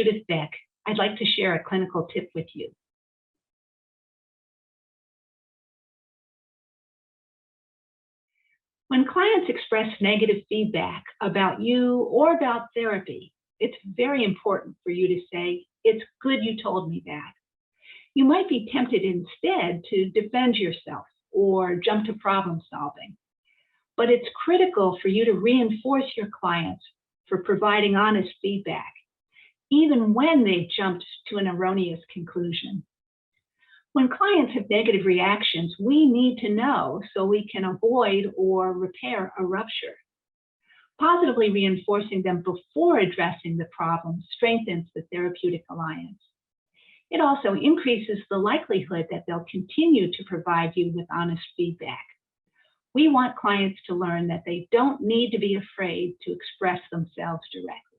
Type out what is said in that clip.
Judith Beck. I'd like to share a clinical tip with you. When clients express negative feedback about you or about therapy, it's very important for you to say, "It's good you told me that." You might be tempted instead to defend yourself or jump to problem solving. But it's critical for you to reinforce your clients for providing honest feedback, even when they've jumped to an erroneous conclusion. When clients have negative reactions, we need to know so we can avoid or repair a rupture. Positively reinforcing them before addressing the problem strengthens the therapeutic alliance. It also increases the likelihood that they'll continue to provide you with honest feedback. We want clients to learn that they don't need to be afraid to express themselves directly.